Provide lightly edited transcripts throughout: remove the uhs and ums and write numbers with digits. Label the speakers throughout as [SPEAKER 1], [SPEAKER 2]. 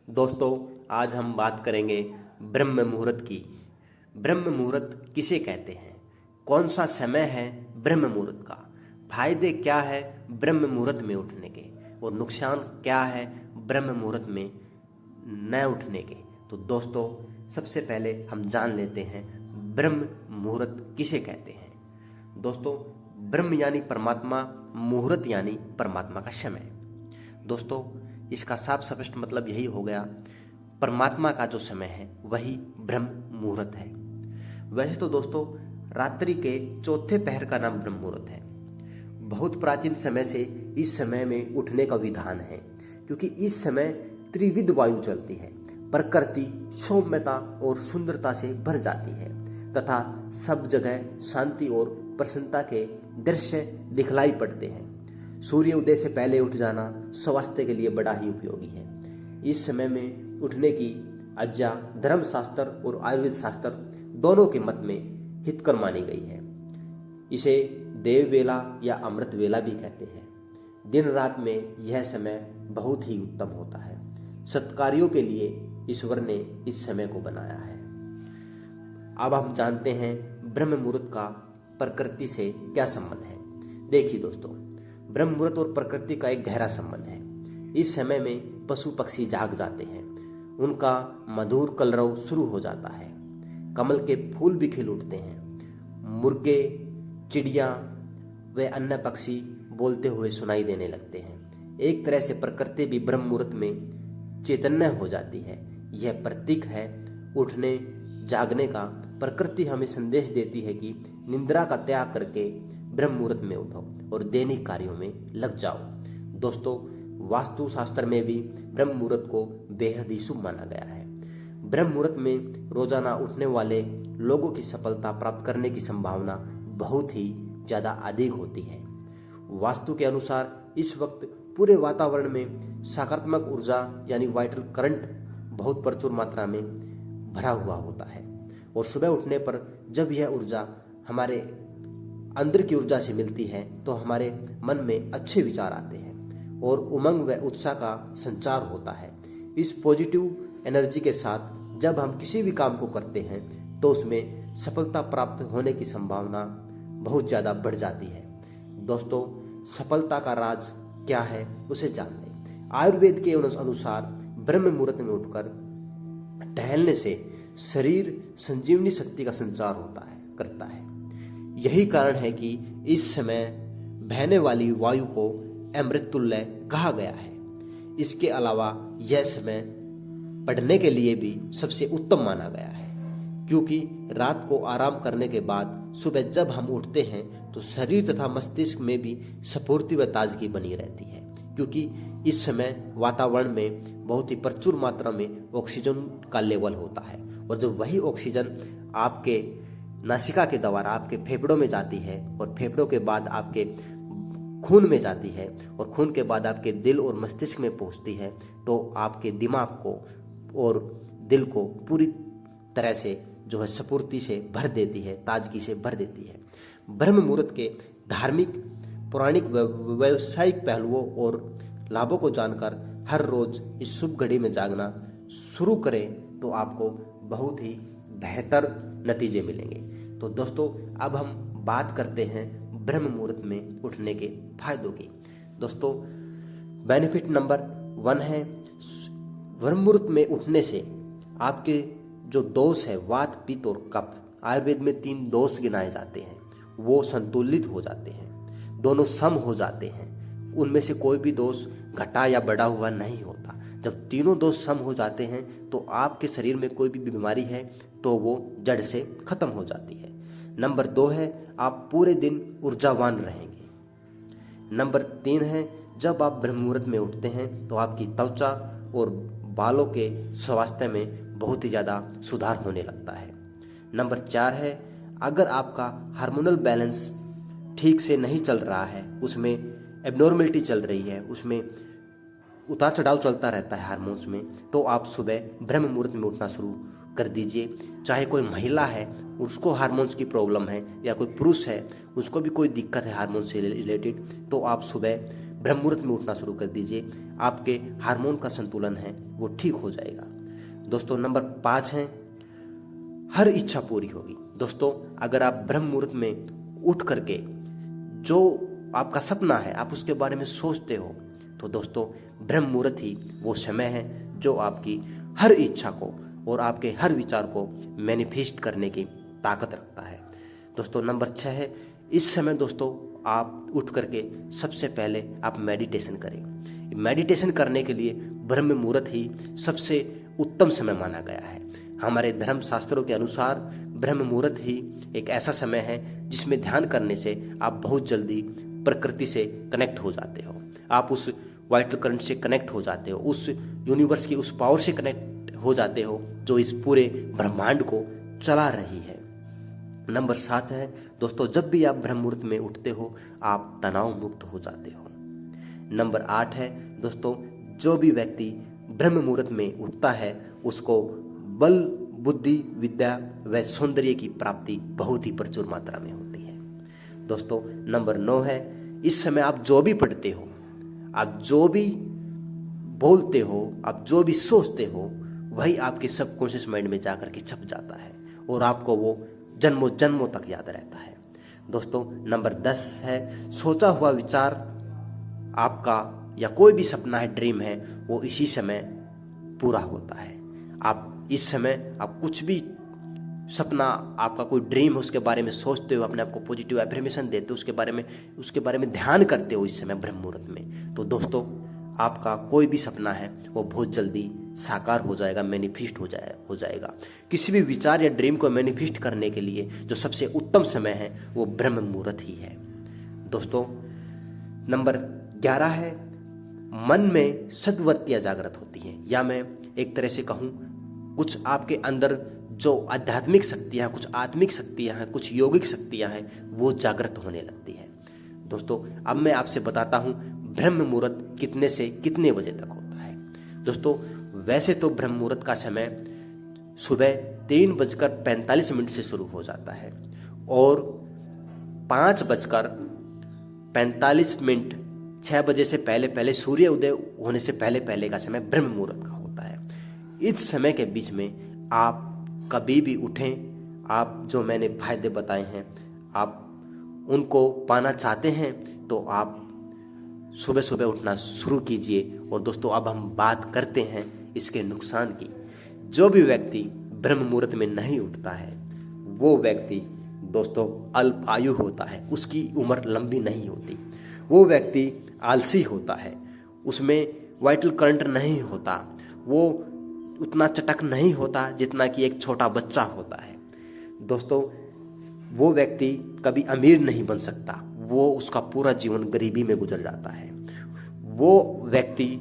[SPEAKER 1] दोस्तों, आज हम बात करेंगे ब्रह्म मुहूर्त की। ब्रह्म मुहूर्त किसे कहते हैं? कौन सा समय है ब्रह्म मुहूर्त का? फायदे क्या है ब्रह्म मुहूर्त में उठने के और नुकसान क्या है ब्रह्म मुहूर्त में न उठने के? तो दोस्तों, सबसे पहले हम जान लेते हैं ब्रह्म मुहूर्त किसे कहते हैं। दोस्तों, ब्रह्म यानी परमात्मा, मुहूर्त यानी परमात्मा का समय। दोस्तों, इसका साफ स्पष्ट मतलब यही हो गया, परमात्मा का जो समय है वही ब्रह्म मुहूर्त है। वैसे तो दोस्तों, रात्रि के चौथे पहर का नाम ब्रह्म मुहूर्त है। बहुत प्राचीन समय से इस समय में उठने का विधान है, क्योंकि इस समय त्रिविध वायु चलती है, प्रकृति सौम्यता और सुंदरता से भर जाती है तथा सब जगह शांति और प्रसन्नता के दृश्य दिखलाई पड़ते हैं। सूर्य उदय से पहले उठ जाना स्वास्थ्य के लिए बड़ा ही उपयोगी है। इस समय में उठने की आज्ञा धर्मशास्त्र और आयुर्वेद शास्त्र दोनों के मत में हितकर मानी गई है। इसे देव वेला या अमृत वेला भी कहते हैं। दिन रात में यह समय बहुत ही उत्तम होता है। सत्कार्यों के लिए ईश्वर ने इस समय को बनाया है। अब हम जानते हैं ब्रह्म मुहूर्त का प्रकृति से क्या संबंध है। देखिए दोस्तों, ब्रह्म मुहूर्त और प्रकृति का एक गहरा संबंध है। इस समय में पशु पक्षी जाग जाते हैं, उनका मधुर कलरव शुरू हो जाता है, कमल के फूल भी खिल उठते हैं, मुर्गे चिड़िया व अन्य पक्षी बोलते हुए सुनाई देने लगते हैं। एक तरह से प्रकृति भी ब्रह्म मुहूर्त में चैतन्य हो जाती है। यह प्रतीक है उठने जागने का। प्रकृति हमें संदेश देती है कि निद्रा का त्याग करके ब्रह्म मुहूर्त में उठो और दैनिक कार्यों में लग जाओ। दोस्तों, वास्तु शास्त्र में भी ब्रह्म मुहूर्त को बेहद ही शुभ माना गया है। ब्रह्म मुहूर्त में रोजाना उठने वाले लोगों की सफलता प्राप्त करने की संभावना बहुत ही ज्यादा अधिक होती है। वास्तु के अनुसार इस वक्त पूरे वातावरण में सकारात्मक ऊर्जा यानी वाइटल करंट बहुत प्रचुर मात्रा में भरा हुआ होता है और सुबह उठने पर जब यह ऊर्जा हमारे अंदर की ऊर्जा से मिलती है तो हमारे मन में अच्छे विचार आते हैं और उमंग व उत्साह का संचार होता है। इस पॉजिटिव एनर्जी के साथ जब हम किसी भी काम को करते हैं तो उसमें सफलता प्राप्त होने की संभावना बहुत ज़्यादा बढ़ जाती है। दोस्तों, सफलता का राज क्या है उसे जान लें। आयुर्वेद के अनुसार ब्रह्म मुहूर्त में उठकर टहलने से शरीर संजीवनी शक्ति का संचार करता है। यही कारण है कि इस समय बहने वाली वायु को अमृततुल्य कहा गया है। इसके अलावा यह समय पढ़ने के लिए भी सबसे उत्तम माना गया है, क्योंकि रात को आराम करने के बाद सुबह जब हम उठते हैं तो शरीर तथा मस्तिष्क में भी स्फूर्ति व ताजगी बनी रहती है, क्योंकि इस समय वातावरण में बहुत ही प्रचुर मात्रा में ऑक्सीजन का लेवल होता है और जब वही ऑक्सीजन आपके नासिका के द्वारा आपके फेफड़ों में जाती है और फेफड़ों के बाद आपके खून में जाती है और खून के बाद आपके दिल और मस्तिष्क में पहुंचती है तो आपके दिमाग को और दिल को पूरी तरह से जो है स्फूर्ति से भर देती है, ताजगी से भर देती है। ब्रह्म मुहूर्त के धार्मिक, पौराणिक व व्यावसायिक पहलुओं और लाभों को जानकर हर रोज इस शुभ घड़ी में जागना शुरू करें तो आपको बहुत ही बेहतर नतीजे मिलेंगे। तो दोस्तों, अब हम बात करते हैं ब्रह्म मुहूर्त में उठने के फायदों की। दोस्तों, बेनिफिट नंबर 1 है, ब्रह्म मुहूर्त में उठने से आपके जो दोष है वात पित्त और कफ, आयुर्वेद में 3 दोष गिनाए जाते हैं, वो संतुलित हो जाते हैं, दोनों सम हो जाते हैं। उनमें से कोई भी दोष घटा या बढ़ा हुआ नहीं होता। जब तीनों दोष सम हो जाते हैं तो आपके शरीर में कोई भी बीमारी है तो वो जड़ से खत्म हो जाती है। नंबर 2 है, आप पूरे दिन ऊर्जावान रहेंगे। नंबर 3 है, जब आप ब्रह्म मुहूर्त में उठते हैं तो आपकी त्वचा और बालों के स्वास्थ्य में बहुत ही ज़्यादा सुधार होने लगता है। नंबर 4 है, अगर आपका हार्मोनल बैलेंस ठीक से नहीं चल रहा है, उसमें एबनॉर्मलिटी चल रही है, उसमें उतार चढ़ाव चलता रहता है हार्मोन्स में, तो आप सुबह ब्रह्म मुहूर्त में उठना शुरू कर दीजिए। चाहे कोई महिला है उसको हार्मोन्स की प्रॉब्लम है या कोई पुरुष है उसको भी कोई दिक्कत है हार्मोन से रिलेटेड, तो आप सुबह ब्रह्म मुहूर्त में उठना शुरू कर दीजिए, आपके हार्मोन का संतुलन है वो ठीक हो जाएगा। दोस्तों नंबर 5 है, हर इच्छा पूरी होगी। दोस्तों अगर आप ब्रह्म मुहूर्त में उठ करके जो आपका सपना है आप उसके बारे में सोचते हो, तो दोस्तों ब्रह्म मुहूर्त ही वो समय है जो आपकी हर इच्छा को और आपके हर विचार को मैनिफेस्ट करने की ताकत रखता है। दोस्तों नंबर 6 है, इस समय दोस्तों आप उठ करके सबसे पहले आप मेडिटेशन करें। मेडिटेशन करने के लिए ब्रह्म मुहूर्त ही सबसे उत्तम समय माना गया है। हमारे धर्म शास्त्रों के अनुसार ब्रह्म मुहूर्त ही एक ऐसा समय है जिसमें ध्यान करने से आप बहुत जल्दी प्रकृति से कनेक्ट हो जाते हो, आप उस वाइटल करंट से कनेक्ट हो जाते हो, उस यूनिवर्स की उस पावर से कनेक्ट हो जाते हो जो इस पूरे ब्रह्मांड को चला रही है। नंबर 7 है दोस्तों, जब भी आप ब्रह्म मुहूर्त में उठते हो आप तनाव मुक्त हो जाते हो। नंबर 8 है दोस्तों, जो भी व्यक्ति ब्रह्म मुहूर्त में उठता है उसको बल, बुद्धि, विद्या व सौंदर्य की प्राप्ति बहुत ही प्रचुर मात्रा में होती है। दोस्तों नंबर 9 है, इस समय आप जो भी पढ़ते हो, आप जो भी बोलते हो, आप जो भी सोचते हो, वही आपके सबकॉन्शियस माइंड में जाकर के छप जाता है और आपको वो जन्मों जन्मों तक याद रहता है। दोस्तों नंबर 10 है, सोचा हुआ विचार आपका या कोई भी सपना है, ड्रीम है, वो इसी समय पूरा होता है। आप इस समय आप कुछ भी सपना, आपका कोई ड्रीम है, उसके बारे में सोचते हो, अपने आप को पॉजिटिव एफर्मेशन देते हो, उसके बारे में ध्यान करते हो इस समय ब्रह्म मुहूर्त में, तो दोस्तों आपका कोई भी सपना है वो बहुत जल्दी साकार हो जाएगा, मैनिफेस्ट हो जाएगा। किसी भी विचार या ड्रीम को मैनिफेस्ट करने के लिए जो सबसे उत्तम समय है वो ब्रह्म मुहूर्त ही है। दोस्तों नंबर 11 है, मन में सद्वृत्तियां जागृत होती हैं, या मैं एक तरह से कहूं कुछ आपके अंदर जो आध्यात्मिक शक्तियां, कुछ आत्मिक शक्तियां हैं, कुछ यौगिक शक्तियां हैं, वो जागृत होने लगती है। दोस्तों अब मैं आपसे बताता हूं ब्रह्म मुहूर्त कितने से कितने बजे तक होता है। दोस्तों वैसे तो ब्रह्म मुहूर्त का समय सुबह 3:45 से शुरू हो जाता है और 5:45 6 बजे से पहले पहले, सूर्य उदय होने से पहले पहले का समय ब्रह्म मुहूर्त का होता है। इस समय के बीच में आप कभी भी उठें, आप जो मैंने फायदे बताए हैं आप उनको पाना चाहते हैं तो आप सुबह सुबह उठना शुरू कीजिए। और दोस्तों अब हम बात करते हैं इसके नुकसान की। जो भी व्यक्ति ब्रह्म मुहूर्त में नहीं उठता है वो व्यक्ति दोस्तों अल्प आयु होता है, उसकी उम्र लंबी नहीं होती। वो व्यक्ति आलसी होता है, उसमें वाइटल करंट नहीं होता, वो उतना चटक नहीं होता जितना कि एक छोटा बच्चा होता है। दोस्तों वो व्यक्ति कभी अमीर नहीं बन सकता, वो उसका पूरा जीवन गरीबी में गुजर जाता है। वो व्यक्ति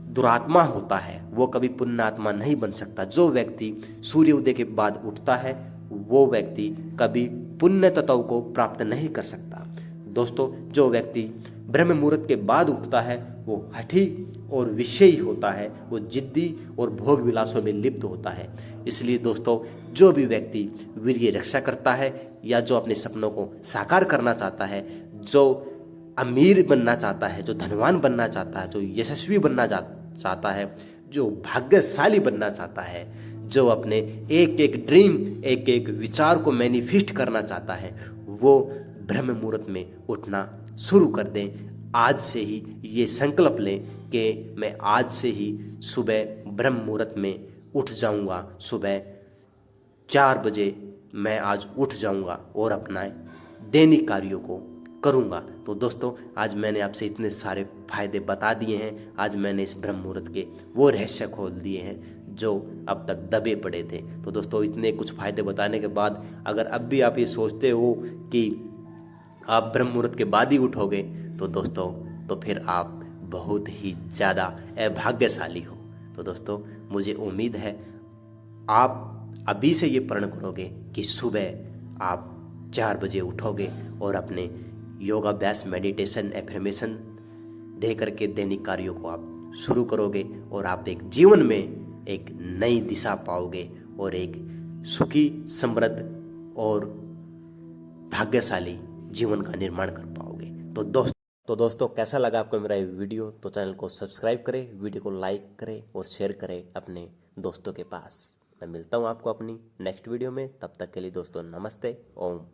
[SPEAKER 1] दुरात्मा होता है, वो कभी पुण्यात्मा नहीं बन सकता। जो व्यक्ति सूर्योदय के बाद उठता है वो व्यक्ति कभी पुण्य तत्व को प्राप्त नहीं कर सकता। दोस्तों जो व्यक्ति ब्रह्म मुहूर्त के बाद उठता है वो हठी और विषयी होता है, वो जिद्दी और भोग विलासों में लिप्त होता है। इसलिए दोस्तों जो भी व्यक्ति वीर्य रक्षा करता है या जो अपने सपनों को साकार करना चाहता है, जो अमीर बनना चाहता है, जो धनवान बनना चाहता है, जो यशस्वी बनना चाहता है, जो भाग्यशाली बनना चाहता है, जो अपने एक एक ड्रीम, एक एक विचार को मैनिफेस्ट करना चाहता है, वो ब्रह्म मुहूर्त में उठना शुरू कर दें। आज से ही ये संकल्प लें कि मैं आज से ही सुबह ब्रह्म मुहूर्त में उठ जाऊंगा, सुबह 4 बजे मैं आज उठ जाऊंगा और अपना दैनिक कार्यों को करूंगा। तो दोस्तों आज मैंने आपसे इतने सारे फायदे बता दिए हैं, आज मैंने इस ब्रह्म मुहूर्त के वो रहस्य खोल दिए हैं जो अब तक दबे पड़े थे। तो दोस्तों इतने कुछ फायदे बताने के बाद अगर अब भी आप ये सोचते हो कि आप ब्रह्म मुहूर्त के बाद ही उठोगे तो दोस्तों तो फिर आप बहुत ही ज़्यादा अभाग्यशाली हो। तो दोस्तों मुझे उम्मीद है आप अभी से ये प्रण करोगे कि सुबह आप 4 बजे उठोगे और अपने योगाभ्यास, मेडिटेशन, एफर्मेशन दे करके दैनिक कार्यों को आप शुरू करोगे और आप एक जीवन में एक नई दिशा पाओगे और एक सुखी, समृद्ध और भाग्यशाली जीवन का निर्माण कर पाओगे। तो दोस्तों तो दोस्तों कैसा लगा आपको मेरा ये वीडियो? तो चैनल को सब्सक्राइब करें, वीडियो को लाइक करें और शेयर करें अपने दोस्तों के पास। मैं मिलता हूँ आपको अपनी नेक्स्ट वीडियो में, तब तक के लिए दोस्तों नमस्ते, ओम।